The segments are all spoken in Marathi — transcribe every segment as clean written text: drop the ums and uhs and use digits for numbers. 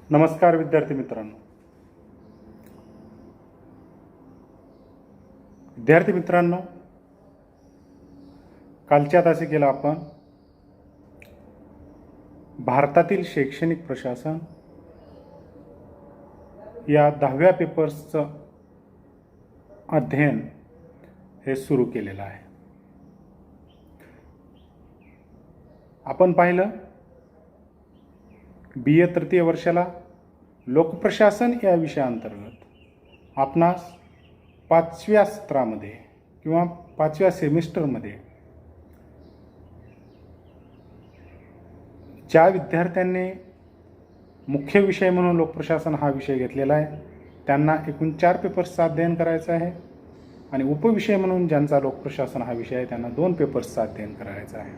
नमस्कार विद्यार्थी मित्रांनो. कालच्या तासिकेला आपण भारतातील शैक्षणिक प्रशासन या 10व्या पेपर्सचं अध्ययन हे सुरू केलेलं आहे. आपण पाहिलं BA तृतीय वर्षाला लोकप्रशासन या विषयाअंतर्गत आपणास 5व्या सत्रामध्ये किंवा 5व्या सेमिस्टरमध्ये ज्या विद्यार्थ्यांनी मुख्य विषय म्हणून लोकप्रशासन हा विषय घेतलेला आहे त्यांना एकूण 4 पेपर्सचं अध्ययन करायचं आहे आणि उपविषय म्हणून ज्यांचा लोकप्रशासन हा विषय आहे त्यांना 2 पेपर्सचं अध्ययन करायचं आहे.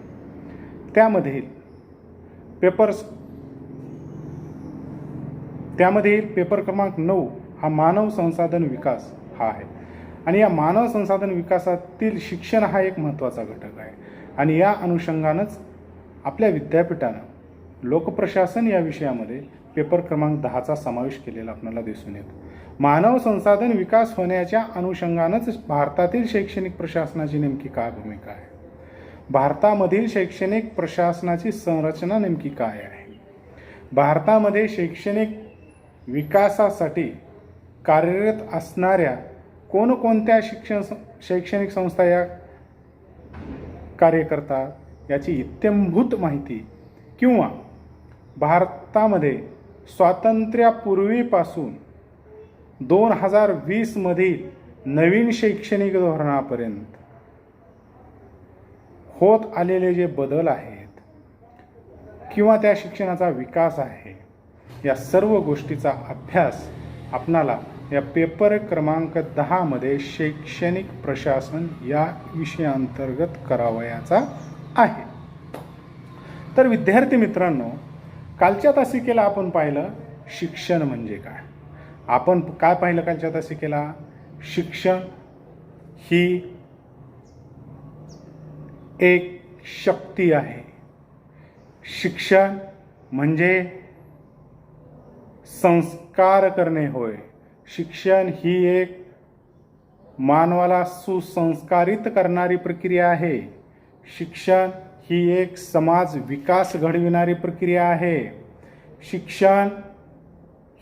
त्यामधील पेपर क्रमांक 9 हा मानव संसाधन विकास हा आहे आणि या मानव संसाधन विकासातील शिक्षण हा एक महत्त्वाचा घटक आहे आणि या अनुषंगानंच आपल्या विद्यापीठानं लोकप्रशासन या विषयामध्ये पेपर क्रमांक 10चा समावेश केलेला आपल्याला दिसून येतो. मानव संसाधन विकास होण्याच्या अनुषंगानंच भारतातील शैक्षणिक प्रशासनाची नेमकी काय भूमिका आहे, भारतामधील शैक्षणिक प्रशासनाची संरचना नेमकी काय आहे, भारतामध्ये शैक्षणिक विकासासाठी कार्यरत असणाऱ्या कोणकोणत्या शैक्षणिक संस्था या कार्य करतात याची इत्थंभूत माहिती किंवा भारतामध्ये स्वातंत्र्यापूर्वीपासून 2020 मधील नवीन शैक्षणिक धोरणापर्यंत होत आलेले जे बदल आहेत किंवा त्या शिक्षणाचा विकास आहे या सर्व गोष्टीचा अभ्यास आपणाला या पेपर क्रमांक 10 मध्ये शैक्षणिक प्रशासन या विषयाअंतर्गत करावयाचा आहे. तर विद्यार्थी मित्रांनो, कालच्या तासिकेला आपण पाहिलं शिक्षण म्हणजे काय. आपण काय पाहिलं कालच्या तासिकेला? शिक्षण ही एक शक्ती आहे. शिक्षण म्हणजे संस्कार करणे होय. शिक्षण ही एक मानवाला सुसंस्कारित करणारी प्रक्रिया आहे. शिक्षण ही एक समाज विकास घडविणारी प्रक्रिया आहे. शिक्षण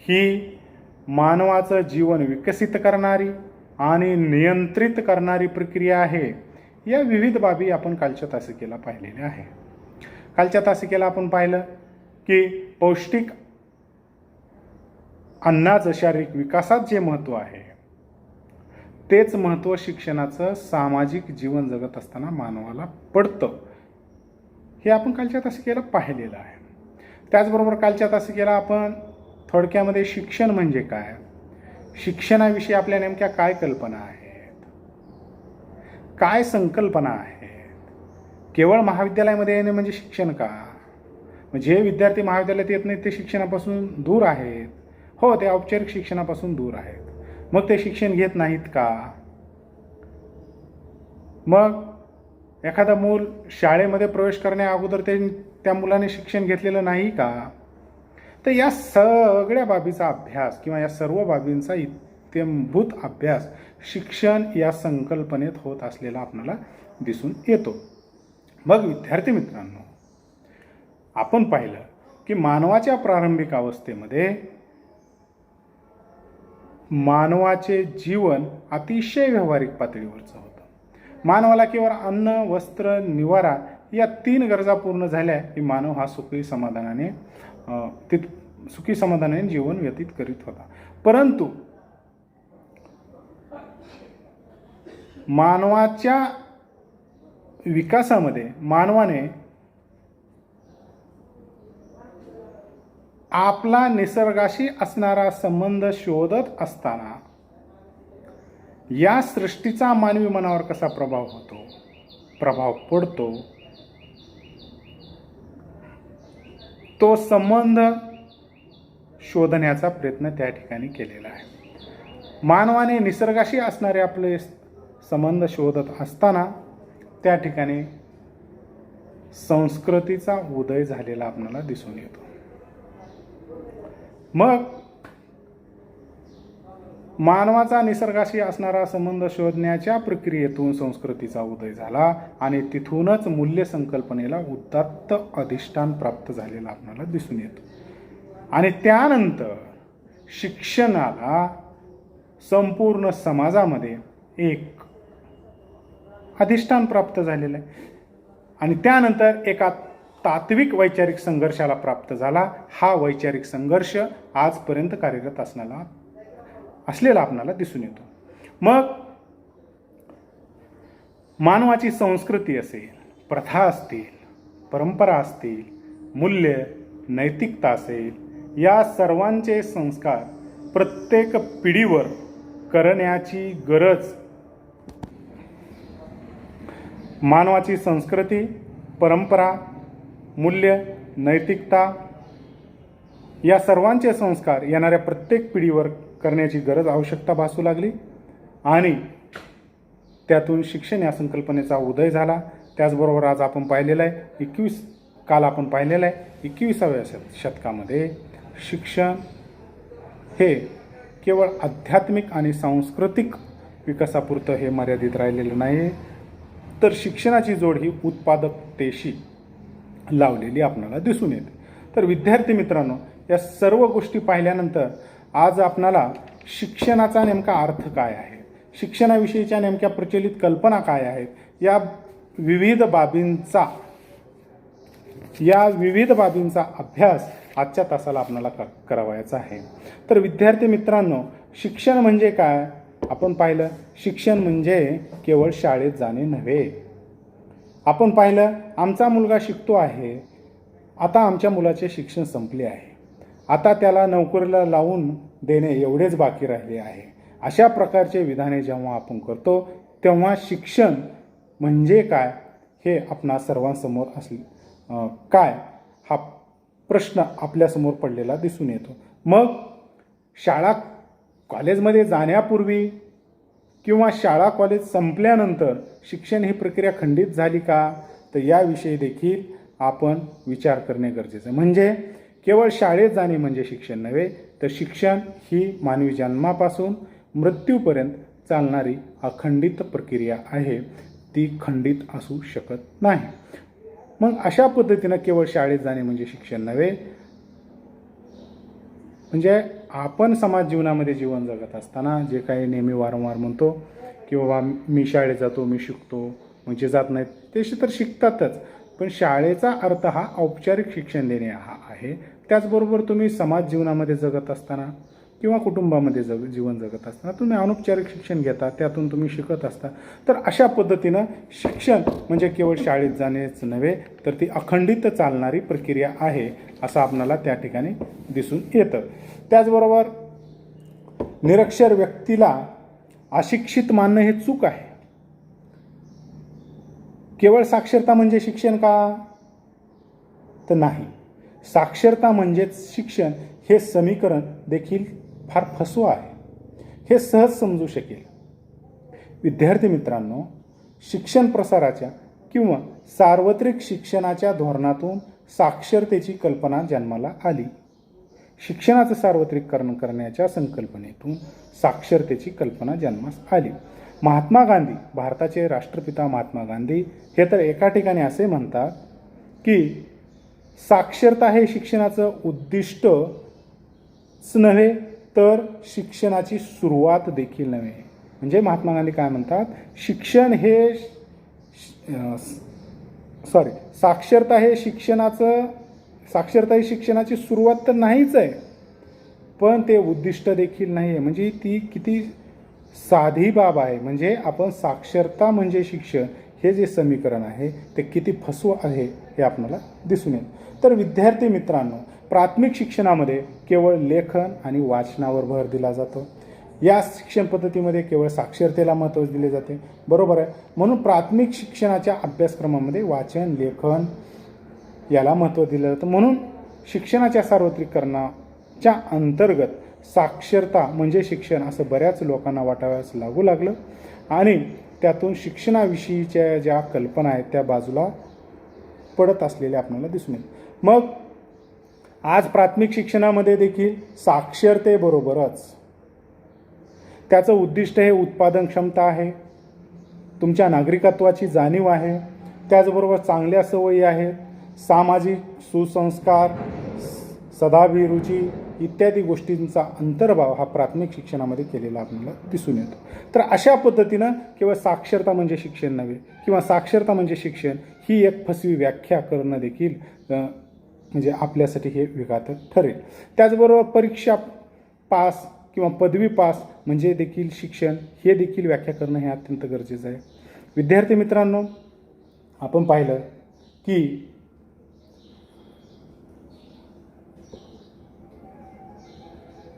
ही मानवाचं जीवन विकसित करणारी आणि नियंत्रित करणारी प्रक्रिया आहे. या विविध बाबी आपण कालच्या तासिकेला पाहिलेल्या आहे. कालच्या तासिकेला आपण पाहिलं की पौष्टिक अन्नाचं शारीरिक विकासात जे महत्त्व आहे तेच महत्त्व शिक्षणाचं सामाजिक जीवन जगत असताना मानवाला पडतं, हे आपण कालच्या तासिकेला पाहिलेलं आहे. त्याचबरोबर कालच्या तासिकेला आपण थोडक्यामध्ये शिक्षण म्हणजे काय, शिक्षणाविषयी आपल्या नेमक्या काय कल्पना आहेत, काय संकल्पना आहेत, केवळ महाविद्यालयामध्ये येणे म्हणजे शिक्षण का, जे विद्यार्थी महाविद्यालयात येत नाहीत ते शिक्षणापासून दूर आहेत. हो, ते औपचारिक शिक्षणापासून दूर आहेत. मग ते शिक्षण घेत नाहीत का? मग एखादा मूल शाळेमध्ये प्रवेश करण्या अगोदर त्या मुलाने शिक्षण घेतलेलं नाही का? तर या सगळ्या बाबीचा अभ्यास किंवा या सर्व बाबींचा इत्थंभूत अभ्यास शिक्षण या संकल्पनेत होत असलेला आपल्याला दिसून येतो. मग विद्यार्थी मित्रांनो, आपण पाहिलं की मानवाच्या प्रारंभिक अवस्थेमध्ये मानवाचे जीवन अतिशय व्यावहारिक पातळीवरचं होतं. मानवाला केवळ अन्न, वस्त्र, निवारा या 3 गरजा पूर्ण झाल्या की मानव हा सुखी समाधानाने जीवन व्यतीत करीत होता. परंतु मानवाच्या विकासामध्ये मानवाने आपला निसर्गाशी असणारा संबंध शोधत असताना या सृष्टीचा मानवी मनावर कसा प्रभाव पडतो तो संबंध शोधण्याचा प्रयत्न त्या ठिकाणी केलेला आहे. मानवाने निसर्गाशी असणारे आपले संबंध शोधत असताना त्या ठिकाणी संस्कृतीचा उदय झालेला आपल्याला दिसून येतो. मग मानवाचा निसर्गाशी असणारा संबंध शोधण्याच्या प्रक्रियेतून संस्कृतीचा उदय झाला आणि तिथूनच मूल्य संकल्पनेला उदात्त अधिष्ठान प्राप्त झालेलं आपल्याला दिसून येतं. आणि त्यानंतर शिक्षणाला संपूर्ण समाजामध्ये एक अधिष्ठान प्राप्त झालेलं आहे आणि त्यानंतर एका तात्विक वैचारिक संघर्षाला प्राप्त झाला. हा वैचारिक संघर्ष आजपर्यंत कार्यरत असलेला आपल्याला दिसून येतो. मग मानवाची संस्कृती असेल, प्रथा असतील, परंपरा असतील, मूल्य, नैतिकता असेल, या सर्वांचे संस्कार प्रत्येक पिढीवर करण्याची गरज मानवाची संस्कृती, परंपरा, मूल्य, नैतिकता या सर्वांचे संस्कार येणाऱ्या प्रत्येक पिढीवर करण्याची गरज, आवश्यकता भासू लागली आणि त्यातून शिक्षण या संकल्पनेचा उदय झाला. त्याचबरोबर आज आपण पाहिलेलं आहे काल आपण पाहिलेलं आहे 21व्या शतकामध्ये शिक्षण हे केवळ आध्यात्मिक आणि सांस्कृतिक विकासापुरतं हे मर्यादित राहिलेलं नाही, तर शिक्षणाची जोड ही उत्पादकतेशी लावलेली आपल्याला दिसून येते. तर विद्यार्थी मित्रांनो, या सर्व गोष्टी पाहिल्यानंतर आज आपणाला शिक्षणाचा नेमका अर्थ काय आहे, शिक्षणाविषयीच्या नेमक्या प्रचलित कल्पना काय आहेत, या विविध बाबींचा अभ्यास आजच्या तासाला आपल्याला करावायचा आहे. तर विद्यार्थी मित्रांनो, शिक्षण म्हणजे काय आपण पाहिलं. शिक्षण म्हणजे केवळ शाळेत जाणे नव्हे. आपण पाहिलं आमचा मुलगा शिकतो आहे, आता आमच्या मुलाचे शिक्षण संपले आहे, आता त्याला नोकरीला लावून देणे एवढेच बाकी राहिले आहे. अशा प्रकारचे विधाने जेव्हा आपण करतो तेव्हा शिक्षण म्हणजे काय हे आपणा सर्वांसमोर काय हा प्रश्न आपल्यासमोर पडलेला दिसून येतो. मग शाळा कॉलेजमध्ये जाण्यापूर्वी किंवा शाळा कॉलेज संपल्यानंतर शिक्षण ही प्रक्रिया खंडित झाली का, तर याविषयी देखील आपण विचार करणे गरजेचं आहे. म्हणजे केवळ शाळेत जाणे म्हणजे शिक्षण नव्हे, तर शिक्षण ही मानवी जन्मापासून मृत्यूपर्यंत चालणारी अखंडित प्रक्रिया आहे, ती खंडित असू शकत नाही. मग अशा पद्धतीनं केवळ शाळेत जाणे म्हणजे शिक्षण नव्हे, म्हणजे आपण समाज जीवनामध्ये जीवन जगत असताना जे काही नेहमी वारंवार म्हणतो की बाबा मी शाळेत जातो, मी शिकतो, म्हणजे जात नाहीत ते तर शिकतातच, पण शाळेचा अर्थ हा औपचारिक शिक्षण देणे हा आहे. त्याचबरोबर तुम्ही समाज जीवनामध्ये जगत असताना किंवा कुटुंबामध्ये जीवन जगत असताना तुम्ही अनौपचारिक शिक्षण घेता, त्यातून तुम्ही शिकत असता. तर अशा पद्धतीनं शिक्षण म्हणजे केवळ शाळेत जाणेच नव्हे, तर ती अखंडित चालणारी प्रक्रिया आहे असं आपल्याला त्या ठिकाणी दिसून येतं. त्याचबरोबर निरक्षर व्यक्तीला अशिक्षित मानणं हे चूक आहे. केवळ साक्षरता म्हणजे शिक्षण का, तर नाही. साक्षरता म्हणजेच शिक्षण हे समीकरण देखील फार फसवं आहे, हे सहज समजू शकेल. विद्यार्थी मित्रांनो, शिक्षण प्रसाराच्या किंवा सार्वत्रिक शिक्षणाच्या धोरणातून साक्षरतेची कल्पना जन्माला आली. शिक्षणाचं सार्वत्रिकरण करण्याच्या संकल्पनेतून साक्षरतेची कल्पना जन्मास आली. महात्मा गांधी, भारताचे राष्ट्रपिता महात्मा गांधी हे तर एका ठिकाणी असे म्हणतात की साक्षरता हे शिक्षणाचं उद्दिष्टच नव्हे, तर शिक्षणाची सुरुवात देखील नव्हे. म्हणजे महात्मा गांधी काय म्हणतात, साक्षरता ही शिक्षणाची सुरुवात तर नाहीच आहे, पण ते उद्दिष्ट देखील नाही आहे. म्हणजे ती किती साधी बाब आहे. म्हणजे आपण साक्षरता म्हणजे शिक्षण हे जे समीकरण आहे ते किती फसवं आहे हे आपल्याला दिसून येईल. तर विद्यार्थी मित्रांनो, प्राथमिक शिक्षणामध्ये केवळ लेखन आणि वाचनावर भर दिला जातो. या शिक्षण पद्धतीमध्ये केवळ साक्षरतेला महत्त्व दिले जाते, बरोबर आहे. म्हणून प्राथमिक शिक्षणाच्या अभ्यासक्रमामध्ये वाचन, लेखन याला महत्त्व दिलं जातं. म्हणून शिक्षणाच्या सार्वत्रिकरणाच्या अंतर्गत साक्षरता म्हणजे शिक्षण असं बऱ्याच लोकांना वाटाव्यास लागू लागलं आणि त्यातून शिक्षणाविषयीच्या ज्या कल्पना आहेत त्या बाजूला पडत असलेल्या आपल्याला दिसून येईल. मग आज प्राथमिक शिक्षणामध्ये देखील साक्षरतेबरोबरच त्याचं उद्दिष्ट हे उत्पादन क्षमता आहे, तुमच्या नागरिकत्वाची जाणीव आहे, त्याचबरोबर चांगल्या सवयी आहेत, सामाजिक सुसंस्कार, सदाभिरुची इत्यादी गोष्टींचा अंतर्भाव हा प्राथमिक शिक्षणामध्ये केलेला आपल्याला दिसून येतो. तर अशा पद्धतीनं केवळ साक्षरता म्हणजे शिक्षण नव्हे किंवा साक्षरता म्हणजे शिक्षण ही एक फसवी व्याख्या करणं देखील म्हणजे आपल्यासाठी हे विघातक ठरेल. त्याचबरोबर परीक्षा पास किंवा पदवी पास म्हणजे देखील शिक्षण हे देखील व्याख्या करणं हे अत्यंत गरजेचं आहे. विद्यार्थी मित्रांनो, आपण पाहिलं की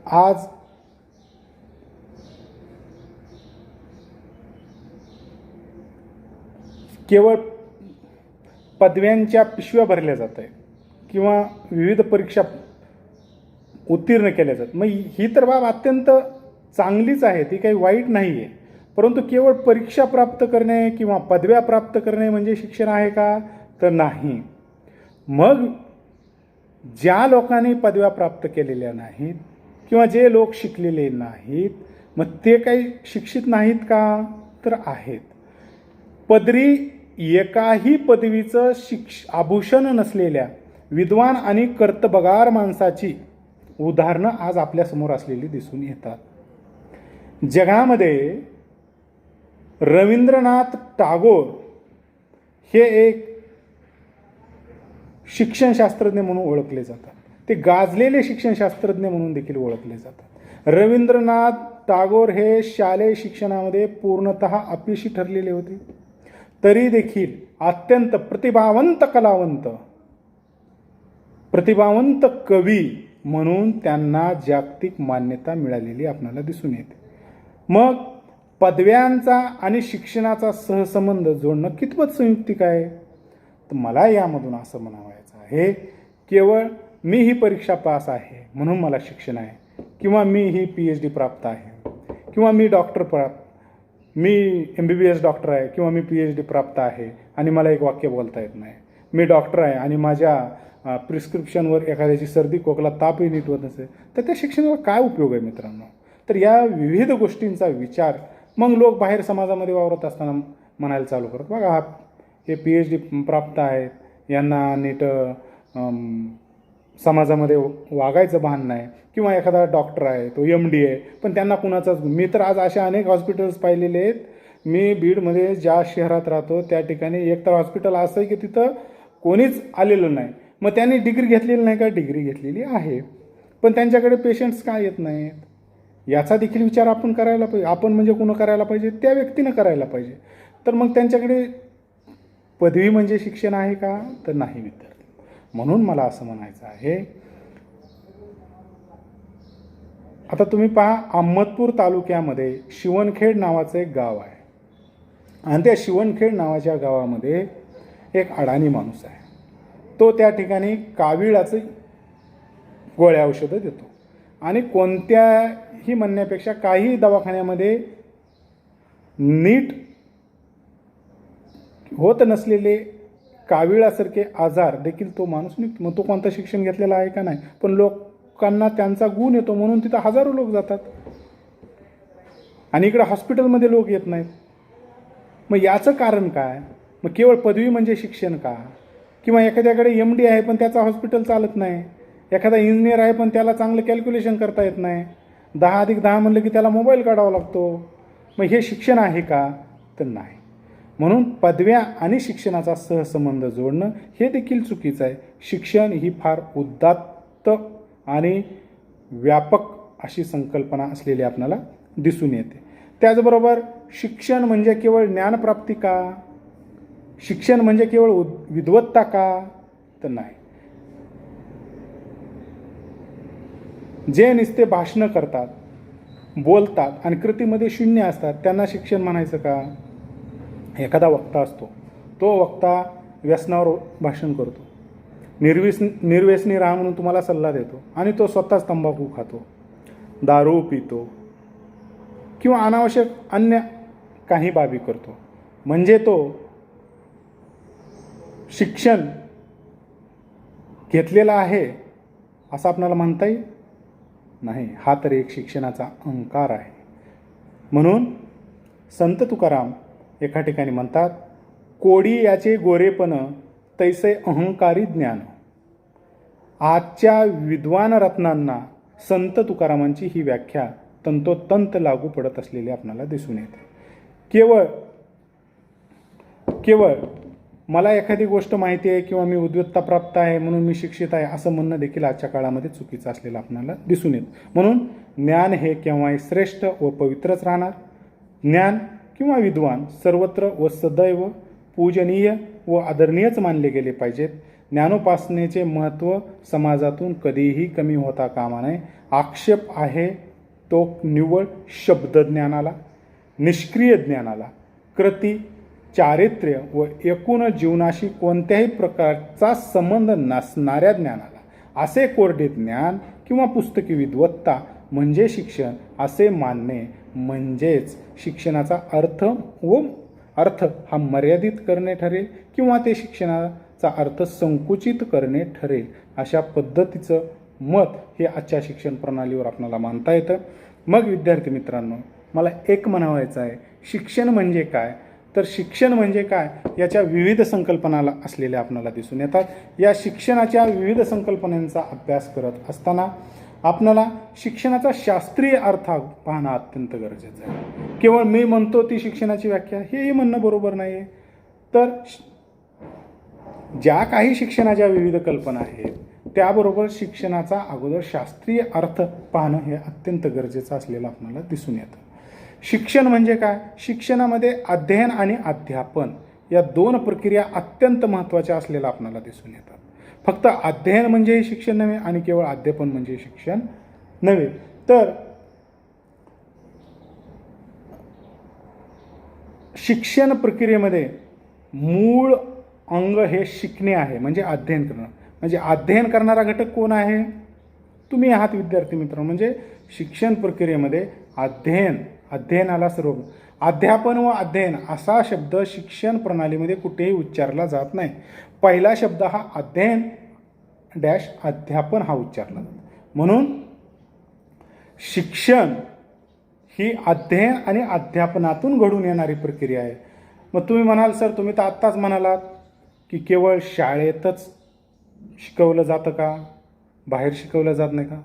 आज केवळ पदव्यांच्या पिशव्या भरल्या जात आहेत किंवा विविध परीक्षा उत्तीर्ण केल्या जातात. मग ही तर बाब अत्यंत चांगलीच आहे, ती काही वाईट नाही आहे. परंतु केवळ परीक्षा प्राप्त करणे किंवा पदव्या प्राप्त करणे म्हणजे शिक्षण आहे का? तर नाही. मग ज्या लोकांनी पदव्या प्राप्त केलेल्या नाहीत किंवा जे लोक शिकलेले नाहीत, मग ते काही शिक्षित नाहीत का? तर आहेत. पदरी एकाही पदवीचं आभूषण नसलेल्या विद्वान आणि कर्तबगार माणसाची उदाहरणं आज आपल्यासमोर असलेली दिसून येतात. जगामध्ये रवींद्रनाथ टागोर हे एक शिक्षणशास्त्रज्ञ म्हणून ओळखले जातात. ते गाजलेले शिक्षणशास्त्रज्ञ म्हणून देखील ओळखले जातात. रवींद्रनाथ टागोर हे शालेय शिक्षणामध्ये पूर्णतः अपयशी ठरलेले होते, तरी देखील अत्यंत प्रतिभावंत कवी म्हणून त्यांना जागतिक मान्यता मिळालेली आपल्याला दिसून येते. मग पदव्यांचा आणि शिक्षणाचा सहसंबंध जोडणं कितपत संयुक्तिक आहे? तर मला यामधून असं म्हणावायचं आहे, केवळ मी ही परीक्षा पास आहे म्हणून मला शिक्षण आहे, किंवा मी ही PhD प्राप्त आहे, किंवा मी MBBS डॉक्टर आहे किंवा मी PhD प्राप्त आहे आणि मला एक वाक्य बोलता येत नाही, मी डॉक्टर आहे आणि माझ्या प्रिस्क्रिप्शनवर एखाद्याची सर्दी खोकला तापही नीट होत नसेल, तर त्या शिक्षणाला काय उपयोग आहे मित्रांनो? तर या विविध गोष्टींचा विचार मग लोक बाहेर समाजामध्ये वावरत असताना म्हणायला चालू करतात, बघा हे PhD प्राप्त आहेत, यांना नीट समाजामध्ये वागायचं भान नाही, किंवा एखादा डॉक्टर आहे तो MD आहे पण त्यांना कुणाचाच. मी तर आज अशा अनेक हॉस्पिटल्स पाहिलेले आहेत. मी बीडमध्ये ज्या शहरात राहतो त्या ठिकाणी एकतर हॉस्पिटल असं आहे की तिथं कोणीच आलेलं नाही. मग त्यांनी डिग्री घेतलेली नाही का? डिग्री घेतलेली आहे, पण त्यांच्याकडे पेशंट्स का येत नाहीत? याचा देखील विचार आपण करायला पाहिजे. आपण म्हणजे कोण करायला पाहिजे? त्या व्यक्तीनं करायला पाहिजे. तर मग त्यांच्याकडे पदवी म्हणजे शिक्षण आहे का? तर नाही विद्यार्थी. म्हणून मला असं म्हणायचं आहे, आता तुम्ही पहा, अहमदपूर तालुक्यामध्ये शिवणखेड नावाचं एक गाव आहे आणि त्या शिवणखेड नावाच्या गावामध्ये एक अडाणी माणूस आहे. तो त्या ठिकाणी कावीळाचं गोळ्या औषधं देतो आणि कोणत्याही म्हणण्यापेक्षा काही दवाखान्यामध्ये नीट होत नसलेले कावीळासारखे आजार देखील तो माणूस निघतो. मग तो कोणतं शिक्षण घेतलेला आहे का? नाही. पण लोकांना त्यांचा गुण येतो म्हणून तिथं हजारो लोक जातात आणि इकडे हॉस्पिटलमध्ये लोक येत नाहीत. मग याचं कारण काय? मग केवळ पदवी म्हणजे शिक्षण का? किंवा एखाद्याकडे MD आहे पण त्याचा हॉस्पिटल चालत नाही, एखादा इंजिनियर आहे पण त्याला चांगलं कॅल्क्युलेशन करता येत नाही, 10+10 म्हणलं की त्याला मोबाईल काढावा लागतो. मग हे शिक्षण आहे का? तर नाही. म्हणून पदव्या आणि शिक्षणाचा सहसंबंध जोडणं हे देखील चुकीचं आहे. शिक्षण ही फार उदात्त आणि व्यापक अशी संकल्पना असलेली आपल्याला दिसून येते. त्याचबरोबर शिक्षण म्हणजे केवळ ज्ञानप्राप्ती का? शिक्षण म्हणजे केवळ विद्वत्ता का? तर नाही. जे नुसते भाषणं करतात, बोलतात आणि कृतीमध्ये शून्य असतात त्यांना शिक्षण म्हणायचं का? एखादा वक्ता असतो, तो वक्ता व्यसनावर भाषण करतो, निर्व्यसनी राहा म्हणून तुम्हाला सल्ला देतो आणि तो स्वतःच तंबाखू खातो, दारू पितो किंवा अनावश्यक अन्य काही बाबी करतो. म्हणजे तो शिक्षण घेतलेला आहे असं आपल्याला म्हणता येईल? नाही, हा तर एक शिक्षणाचा अहंकार आहे. म्हणून संत तुकाराम एका ठिकाणी म्हणतात, कोडी याचे गोरेपण तैसे अहंकारी ज्ञान. आजच्या विद्वान रत्नांना संत तुकारामांची ही व्याख्या तंतोतंत लागू पडत असलेली आपल्याला दिसून येते. केवळ मला एखादी गोष्ट माहिती आहे किंवा मी उद्योक्ता प्राप्त आहे म्हणून मी शिक्षित आहे असं म्हणणं देखील आजच्या काळामध्ये चुकीचं असलेलं आपल्याला दिसून येतं. म्हणून ज्ञान हे केव्हाही श्रेष्ठ व पवित्रच राहणार. ज्ञान किंवा विद्वान सर्वत्र व सदैव पूजनीय व आदरणीयच मानले गेले पाहिजेत. ज्ञानोपासनेचे महत्त्व समाजातून कधीही कमी होता कामा नये. आक्षेप आहे तो निव्वळ शब्दज्ञानाला, निष्क्रिय ज्ञानाला, कृती, चारित्र्य व एकूण जीवनाशी कोणत्याही प्रकारचा संबंध नसणाऱ्या ज्ञानाला. असे कोरडे ज्ञान किंवा पुस्तकी विद्वत्ता म्हणजे शिक्षण असे मानणे म्हणजेच शिक्षणाचा अर्थ हा मर्यादित करणे ठरेल किंवा ते शिक्षणाचा अर्थ संकुचित करणे ठरेल. अशा पद्धतीचं मत हे आजच्या शिक्षण प्रणालीवर आपल्याला मानता येतं. मग विद्यार्थी मित्रांनो, मला एक म्हणावायचं आहे, शिक्षण म्हणजे काय? तर शिक्षण म्हणजे काय याच्या विविध संकल्पनाला असलेल्या आपल्याला दिसून येतात. या शिक्षणाच्या विविध संकल्पनांचा अभ्यास करत असताना आपल्याला शिक्षणाचा शास्त्रीय अर्थ पाहणं अत्यंत गरजेचं आहे. केवळ मी म्हणतो ती शिक्षणाची व्याख्या हेही म्हणणं बरोबर नाही आहे. तर ज्या काही शिक्षणाच्या विविध कल्पना आहेत त्याबरोबर शिक्षणाचा अगोदर शास्त्रीय अर्थ पाहणं हे अत्यंत गरजेचं असलेलं आपल्याला दिसून येतं. शिक्षण म्हणजे काय? शिक्षणामध्ये अध्ययन आणि अध्यापन या दोन प्रक्रिया अत्यंत महत्त्वाच्या असलेल्या आपल्याला दिसून येतात. फक्त अध्ययन म्हणजे शिक्षण नव्हे आणि केवळ अध्यापन म्हणजे शिक्षण नव्हे. तर शिक्षण प्रक्रियेमध्ये मूळ अंग हे शिकणे आहे, म्हणजे अध्ययन करणं. म्हणजे अध्ययन करणारा घटक कोण आहे? तुम्ही आहात विद्यार्थी मित्र. म्हणजे शिक्षण प्रक्रियेमध्ये अध्ययनाला सर्व. अध्यापन व अध्ययन असा शब्द शिक्षण प्रणालीमध्ये कुठेही उच्चारला जात नाही. पहिला शब्द हा अध्ययन डॅश अध्यापन हा उच्चारला जातो. म्हणून शिक्षण ही अध्ययन आणि अध्यापनातून घडून येणारी प्रक्रिया आहे. मग तुम्ही म्हणाल, सर तुम्ही तर आत्ताच म्हणालात की केवळ शाळेतच शिकवलं जातं का, बाहेर शिकवलं जात नाही का?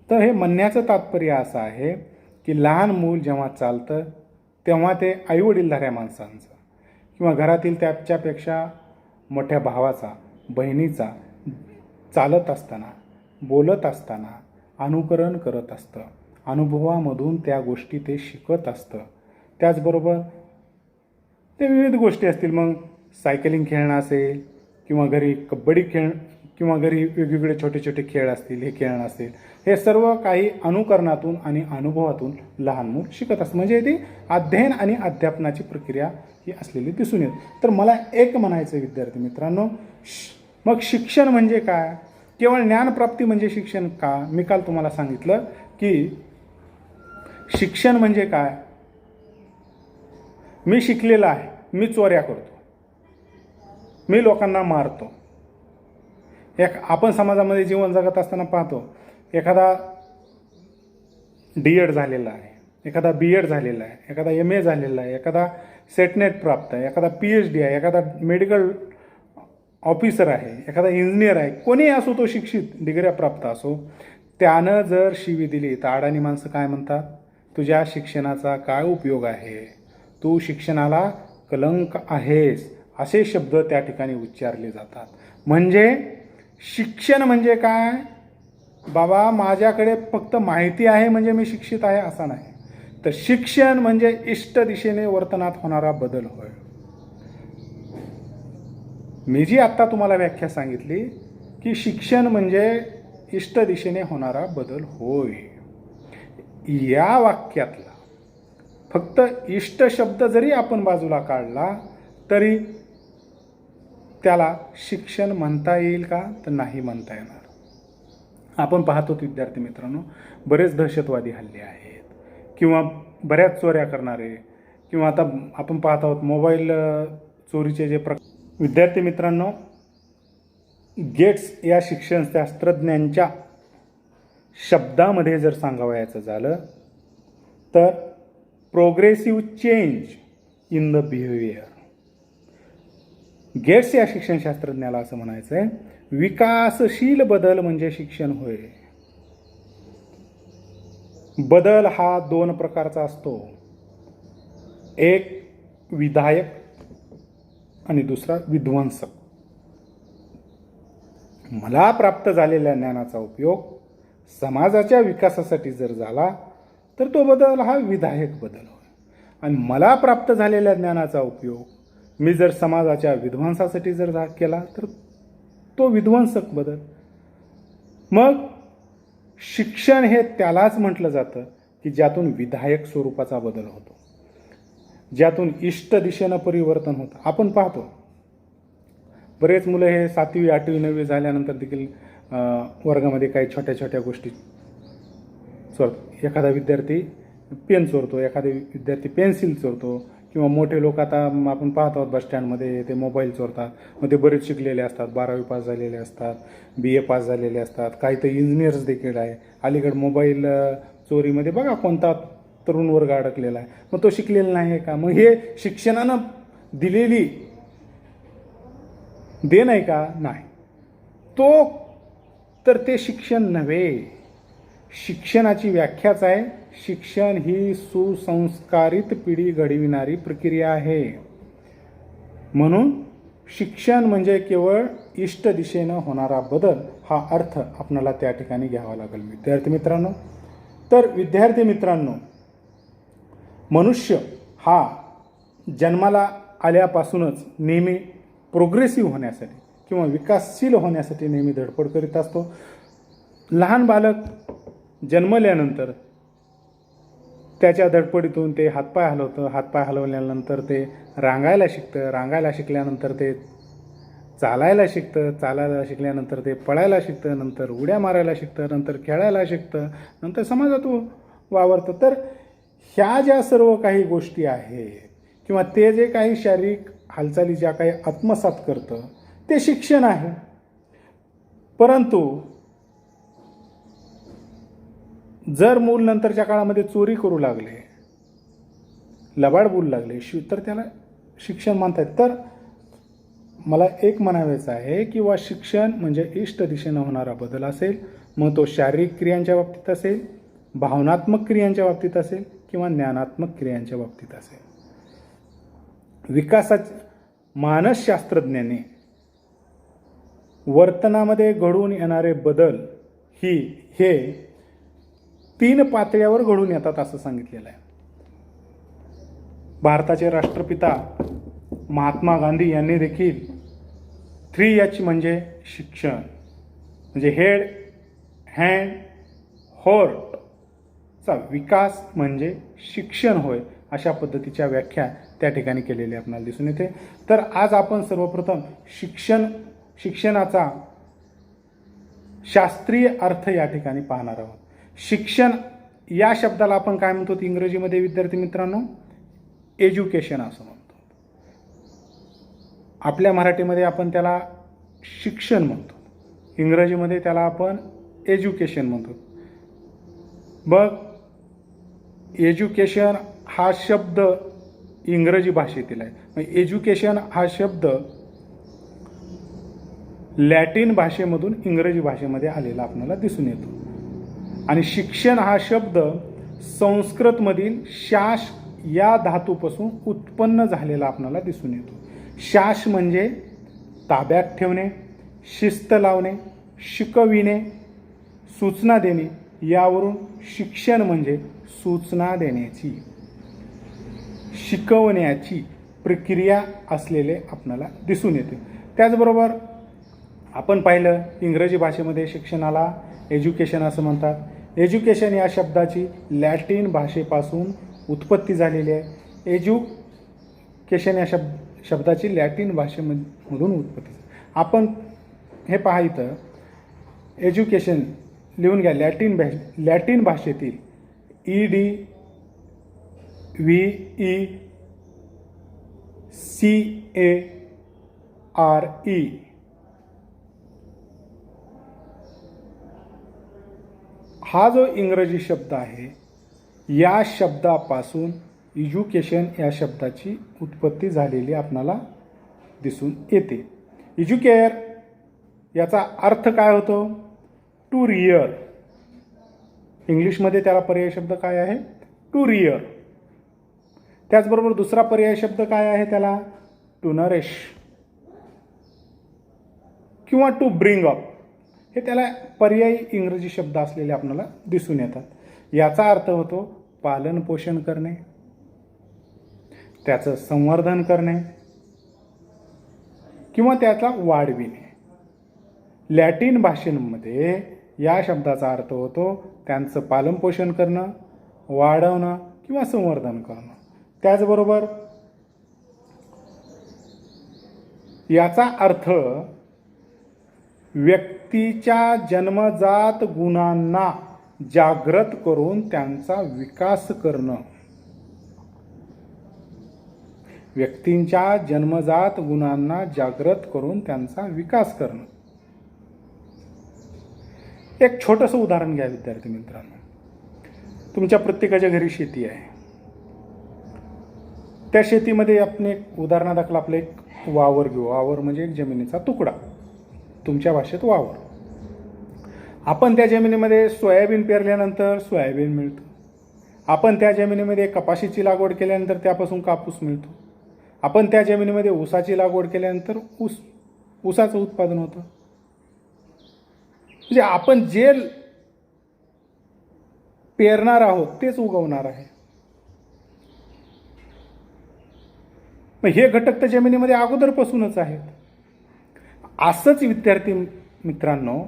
तर हे म्हणण्याचं तात्पर्य असं आहे की लहान मूल जेव्हा चालतं तेव्हा ते आईवडीलधाऱ्या माणसांचं किंवा घरातील त्याच्यापेक्षा मोठ्या भावाचा, बहिणीचा चालत असताना, बोलत असताना अनुकरण करत असतं. अनुभवामधून त्या गोष्टी ते शिकत असतं. त्याचबरोबर ते विविध गोष्टी असतील, मग सायकलिंग खेळणं असेल किंवा घरी कबड्डी किंवा घरी वेगवेगळे छोटे छोटे खेळ असतील, हे खेळणं असेल, हे सर्व काही अनुकरणातून आणि अनुभवातून लहान मूल शिकत असतं. म्हणजे ती अध्ययन आणि अध्यापनाची प्रक्रिया ही असलेली दिसून येते. तर मला एक म्हणायचं विद्यार्थी मित्रांनो, मग शिक्षण म्हणजे काय? केवळ ज्ञानप्राप्ती म्हणजे शिक्षण का? मी काल तुम्हाला सांगितलं की शिक्षण म्हणजे काय? मी शिकलेला आहे, मी चोऱ्या करतो, मी लोकांना मारतो. आपण समाजामध्ये जीवन जगत असताना पाहतो, एखादा D.Ed झालेला आहे, एखादा B.Ed झालेला आहे, एखादा M.A झालेला आहे, एखादा सेटनेट प्राप्त आहे, एखादा PhD आहे, एखादा मेडिकल ऑफिसर आहे, एखादा इंजिनियर आहे, कोणीही असो, तो शिक्षित डिग्र्या प्राप्त असो, त्यानं जर शिवी दिली तर अडाणी माणसं काय म्हणतात? तुझ्या शिक्षणाचा काय उपयोग आहे? तू शिक्षणाला कलंक आहेस, असे शब्द त्या ठिकाणी उच्चारले जातात. म्हणजे शिक्षण म्हणजे काय? बाबा माझ्याकडे फक्त माहिती आहे म्हणजे मी शिक्षित आहे असं नाही. तर शिक्षण म्हणजे इष्ट दिशेने वर्तनात होणारा बदल होय. मी जी आत्ता तुम्हाला व्याख्या सांगितली की शिक्षण म्हणजे इष्ट दिशेने होणारा बदल होय, या वाक्यातला फक्त इष्ट शब्द जरी आपण बाजूला काढला तरी त्याला शिक्षण म्हणता येईल का? तर नाही म्हणता येणार. आपण पाहतो विद्यार्थी मित्रांनो, बरेच दहशतवादी हल्ले आहेत किंवा बऱ्याच चोऱ्या करणारे, किंवा आता आपण पाहत आहोत मोबाईल चोरीचे जे विद्यार्थी मित्रांनो, गेट्स या शिक्षणशास्त्रज्ञांच्या शब्दामध्ये जर सांगावयाचं झालं तर progressive change in the behaviour. Gates या शिक्षणशास्त्रज्ञाला असं म्हणायचं आहे, विकासशील बदल म्हणजे शिक्षण होय. बदल हा 2 प्रकारचा असतो, एक विधायक आणि दुसरा विध्वंसक. मला प्राप्त झालेल्या ज्ञानाचा उपयोग समाजाच्या विकासासाठी जर झाला तर तो बदल हा विधायक बदल होय, आणि मला प्राप्त झालेल्या ज्ञानाचा उपयोग मी जर समाजाच्या विध्वंसासाठी जर केला तर तो विध्वंसक बदल. मग शिक्षण हे त्यालाच म्हटलं जातं की ज्यातून विधायक स्वरूपाचा बदल होतो, ज्यातून इष्ट दिशेनं परिवर्तन होतं. आपण पाहतो बरेच मुलं हे 7वी 8वी 9वी झाल्यानंतर देखील वर्गामध्ये काही छोट्या छोट्या गोष्टी चोरतो. एखादा विद्यार्थी पेन चोरतो, एखादा विद्यार्थी पेन्सिल चोरतो, किंवा मोठे लोक आता आपण पाहतो आहोत बसस्टँडमध्ये ते मोबाईल चोरतात. मग ते बरेच शिकलेले असतात, 12वी पास झालेले असतात, BA पास झालेले असतात, काही तर इंजिनियर्स देखील आहे. अलीकडे मोबाईल चोरीमध्ये बघा कोणता तरुण वर्ग अडकलेला आहे. मग तो शिकलेला नाही आहे का? मग हे शिक्षणानं दिलेली देण आहे का? नाही. तो तर ते शिक्षण नव्हे. शिक्षणाची व्याख्याच आहे, शिक्षण ही सुसंस्कारित पिढी घडविणारी प्रक्रिया आहे. म्हणून शिक्षण म्हणजे केवळ इष्ट दिशेनं होणारा बदल हा अर्थ आपल्याला त्या ठिकाणी घ्यावा लागेल. विद्यार्थी मित्रांनो, तर विद्यार्थी मित्रांनो, मनुष्य हा जन्माला आल्यापासूनच नेहमी प्रोग्रेसिव्ह होण्यासाठी किंवा विकासशील होण्यासाठी नेहमी धडपड करीत असतो. लहान बालक जन्मल्यानंतर त्याच्या धडपडीतून ते हातपाय हलवतं, हातपाय हलवल्यानंतर ते रांगायला शिकतं, रांगायला शिकल्यानंतर ते चालायला शिकतं, चालायला शिकल्यानंतर ते पळायला शिकतं, नंतर उड्या मारायला शिकतं, नंतर खेळायला शिकतं, नंतर समाजात वावरतं. तर ह्या ज्या सर्व काही गोष्टी आहेत किंवा ते जे काही शारीरिक हालचाली ज्या काही आत्मसात करतं ते शिक्षण आहे. परंतु जर मूल नंतरच्या काळामध्ये चोरी करू लागले, लबाड बोलू लागले, तर त्याला शिक्षण म्हणतात. तर मला एक म्हणायचं आहे किंवा शिक्षण म्हणजे इष्ट दिशेनं होणारा बदल असेल, मग तो शारीरिक क्रियांच्या बाबतीत असेल, भावनात्मक क्रियांच्या बाबतीत असेल किंवा ज्ञानात्मक क्रियांच्या बाबतीत असेल. विकासाच्या मानसशास्त्रज्ञाने वर्तनामध्ये घडून येणारे बदल हे 3 पातळ्यावर घडून येतात असं सांगितलेलं आहे. भारताचे राष्ट्रपिता महात्मा गांधी यांनी देखील 3H म्हणजे शिक्षण म्हणजे हेड, हँड, हार्टचा विकास म्हणजे शिक्षण होय, अशा पद्धतीच्या व्याख्या त्या ठिकाणी केलेल्या आपल्याला दिसून येते. तर आज आपण सर्वप्रथम शिक्षणाचा शास्त्रीय अर्थ या ठिकाणी पाहणार आहोत. शिक्षण या शब्दाला आपण काय म्हणतो इंग्रजीमध्ये विद्यार्थी मित्रांनो? एज्युकेशन असं म्हणतो. आपल्या मराठीमध्ये आपण त्याला शिक्षण म्हणतो, इंग्रजीमध्ये त्याला आपण एज्युकेशन म्हणतो. बघ, एज्युकेशन हा शब्द इंग्रजी भाषेतील आहे. मग एज्युकेशन हा शब्द लॅटिन भाषेमधून इंग्रजी भाषेमध्ये आलेला आपल्याला दिसून येतो. आणि शिक्षण हा शब्द संस्कृतमधील शास या धातूपासून उत्पन्न झालेला आपल्याला दिसून येतो. शास म्हणजे ताब्यात ठेवणे, शिस्त लावणे, शिकविणे, सूचना देणे. यावरून शिक्षण म्हणजे सूचना देण्याची, शिकवण्याची प्रक्रिया असलेले आपल्याला दिसून येते. त्याचबरोबर आपण पाहिलं इंग्रजी भाषेमध्ये शिक्षणाला एज्युकेशन असं म्हणतात. एज्युकेशन या शब्दाची लॅटिन भाषेपासून उत्पत्ती झालेली आहे. एज्युकेशन या शब्दाची लॅटिन भाषेमधून उत्पत्ती. आपण हे पहा इथं एज्युकेशन लिहून घ्या. लॅटिन भाषेतील EDVECARE हा जो इंग्रजी शब्द आहे, या शब्दापासून एज्युकेशन या शब्दाची उत्पत्ती झालेली आपणाला दिसून येते. एज्युकेअर याचा अर्थ काय होतो? To rear. इंग्लिशमध्ये त्याला पर्याय शब्द काय आहे? To rear. त्याचबरोबर दुसरा पर्याय शब्द काय आहे त्याला? टू नरिश किंवा टू ब्रिंग अप. हे त्याला पर्यायी इंग्रजी शब्द असलेले आपल्याला दिसून येतात. याचा अर्थ होतो पालन पोषण करणे, त्याचं संवर्धन करणे किंवा त्याचा वाढविणे. लॅटिन भाषेमध्ये या शब्दाचा अर्थ होतो त्यांचं पालनपोषण करणं, वाढवणं किंवा संवर्धन करणं. त्याचबरोबर याचा अर्थ व्यक्तीच्या जन्मजात गुणांना जागृत करून त्यांचा विकास करणं. व्यक्तींच्या जन्मजात गुणांना जागृत करून त्यांचा विकास करणं. एक छोटंसं उदाहरण घ्या विद्यार्थी मित्रांनो. तुमच्या प्रत्येकाच्या घरी शेती आहे. त्या शेतीमध्ये आपण एक उदाहरणादाखल आपलं एक वावर घेऊ. वावर म्हणजे एक जमिनीचा तुकडा, तुमच्या भाषेत वावर. आपण त्या जमिनीमध्ये सोयाबीन पेरल्यानंतर सोयाबीन मिळतं. आपण त्या जमिनीमध्ये कपाशीची लागवड केल्यानंतर त्यापासून कापूस मिळतो. आपण त्या जमिनीमध्ये ऊसाची लागवड केल्यानंतर ऊसाचं उत्पादन होतं. म्हणजे आपण जे पेरणार आहोत तेच उगवणार आहे. मग हे घटक तर जमिनीमध्ये अगोदरपासूनच आहेत. असंच विद्यार्थी मित्रांनो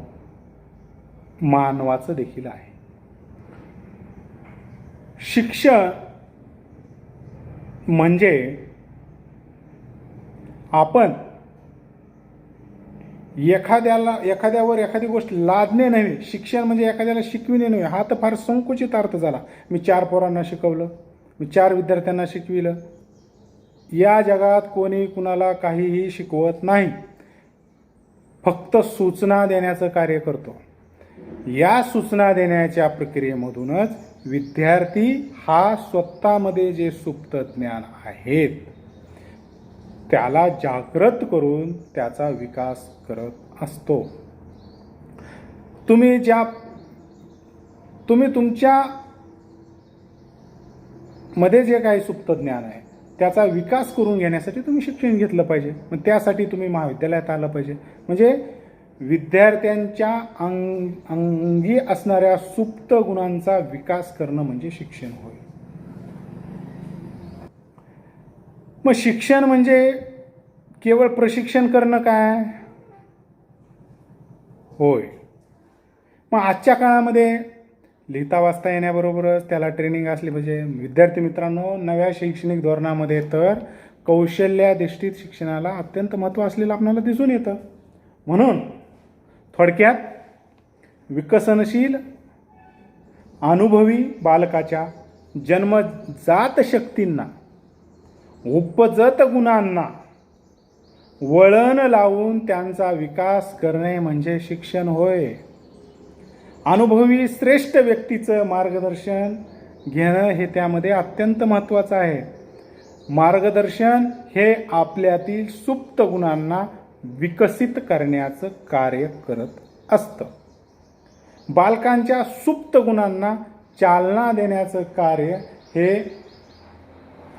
मानवाचं देखील आहे. शिक्षण म्हणजे आपण एखाद्यावर एखादी गोष्ट लादणे नव्हे. शिक्षण म्हणजे एखाद्याला शिकविणे नव्हे. हा तर फार संकुचित अर्थ झाला. मी 4 पोरांना शिकवलं, मी 4 विद्यार्थ्यांना शिकविलं. या जगात कोणी कुणाला काहीही शिकवत नाही, फक्त सूचना देण्याचं कार्य करतो. या सूचना देण्याच्या प्रक्रियेमधूनच विद्यार्थी हा स्वतःमध्ये जे सुप्त ज्ञान आहेत त्याला जागृत करून त्याचा विकास करत असतो. तुम्ही तुमच्या मध्ये जे काही सुप्त ज्ञान आहे त्याचा विकास करून घेण्यासाठी तुम्ही शिक्षण घेतलं पाहिजे. मग त्यासाठी तुम्ही महाविद्यालयात आलं पाहिजे. म्हणजे विद्यार्थ्यांच्या अंगी असणाऱ्या सुप्त गुणांचा विकास करणं म्हणजे शिक्षण होय. मग शिक्षण म्हणजे केवळ प्रशिक्षण करणं काय? होय. मग आजच्या काळामध्ये लिहिता वाचता येण्याबरोबरच त्याला ट्रेनिंग असली पाहिजे. विद्यार्थी मित्रांनो, नव्या शैक्षणिक धोरणामध्ये तर कौशल्याधिष्ठित शिक्षणाला अत्यंत महत्त्व असलेलं आपल्याला दिसून येतं. म्हणून थोडक्यात विकसनशील अनुभवी बालकाच्या जन्मजात शक्तींना, उपजत गुणांना वळण लावून त्यांचा विकास करणे म्हणजे शिक्षण होय. अनुभवी श्रेष्ठ व्यक्तीचं मार्गदर्शन घेणं हे त्यामध्ये अत्यंत महत्त्वाचं आहे. मार्गदर्शन हे आपल्यातील सुप्त गुणांना विकसित करण्याचं कार्य करत असतं. बालकांच्या सुप्त गुणांना चालना देण्याचं कार्य हे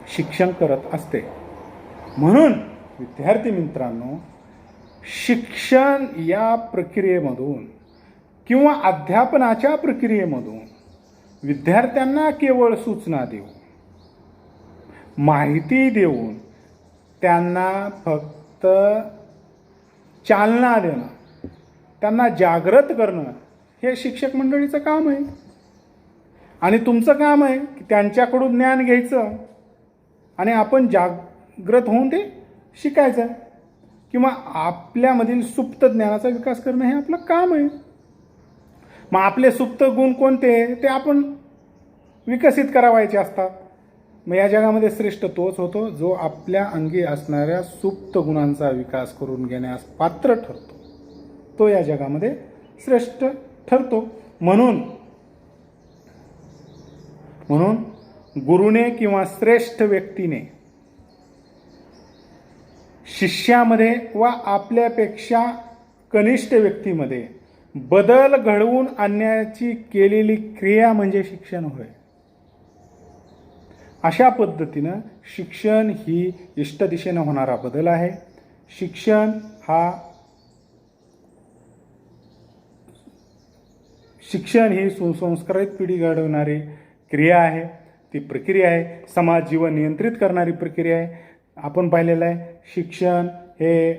शिक्षण करत असते. म्हणून विद्यार्थी मित्रांनो, शिक्षण या प्रक्रियेमधून किंवा अध्यापनाच्या प्रक्रियेमधून विद्यार्थ्यांना केवळ सूचना देऊन, माहिती देऊन त्यांना फक्त चालना देणं, त्यांना जागृत करणं हे शिक्षक मंडळीचं काम आहे. आणि तुमचं काम आहे की त्यांच्याकडून ज्ञान घ्यायचं आणि आपण जागृत होऊन ते शिकायचं किंवा आपल्यामधील सुप्त ज्ञानाचा विकास करणं हे आपलं काम आहे. मग आपले सुप्त गुण कोणते ते आपण विकसित करावायचे असतात. मग या जगामध्ये श्रेष्ठ तोच होतो जो आपल्या अंगी असणाऱ्या सुप्त गुणांचा विकास करून घेण्यास पात्र ठरतो. तो या जगामध्ये श्रेष्ठ ठरतो. म्हणून म्हणून गुरुने किंवा श्रेष्ठ व्यक्तीने शिष्यामध्ये व आपल्यापेक्षा कनिष्ठ व्यक्तीमध्ये बदल घडवून आणण्याची केलेली क्रिया म्हणजे शिक्षण होय. अशा पद्धतीनं शिक्षण ही इष्ट दिशेनं होणारा बदल आहे. शिक्षण ही सुसंस्कारित पिढी घडवणारी क्रिया आहे, ती प्रक्रिया आहे, समाज जीवन नियंत्रित करणारी प्रक्रिया आहे. आपण पाहिलेलं आहे शिक्षण हे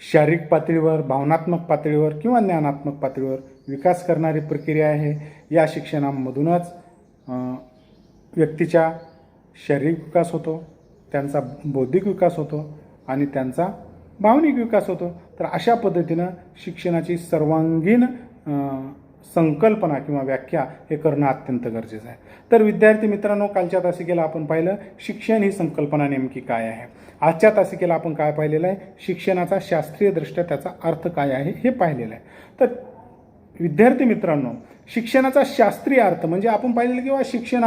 शारीरिक पातळीवर, भावनात्मक पातळीवर किंवा ज्ञानात्मक पातळीवर विकास करणारी प्रक्रिया आहे. या शिक्षणामधूनच व्यक्तीचा शारीरिक विकास होतो, त्यांचा बौद्धिक विकास होतो आणि त्यांचा भावनिक विकास होतो. तर अशा पद्धतीनं शिक्षणाची सर्वांगीण संकल्पना किंवा व्याख्या हे करणं अत्यंत गरजेचं आहे. तर विद्यार्थी मित्रांनो, कालच्या तासिकेला आपण पाहिलं शिक्षण ही संकल्पना नेमकी काय आहे. आजच्या तासिकेला आपण काय पाहिलेलं आहे, शिक्षणाचा शास्त्रीयदृष्ट्या त्याचा अर्थ काय आहे हे पाहिलेलं आहे. तर विद्यार्थी मित्रांनो, शिक्षणाचा शास्त्रीय अर्थ म्हणजे आपण पाहिलेलं किंवा शिक्षण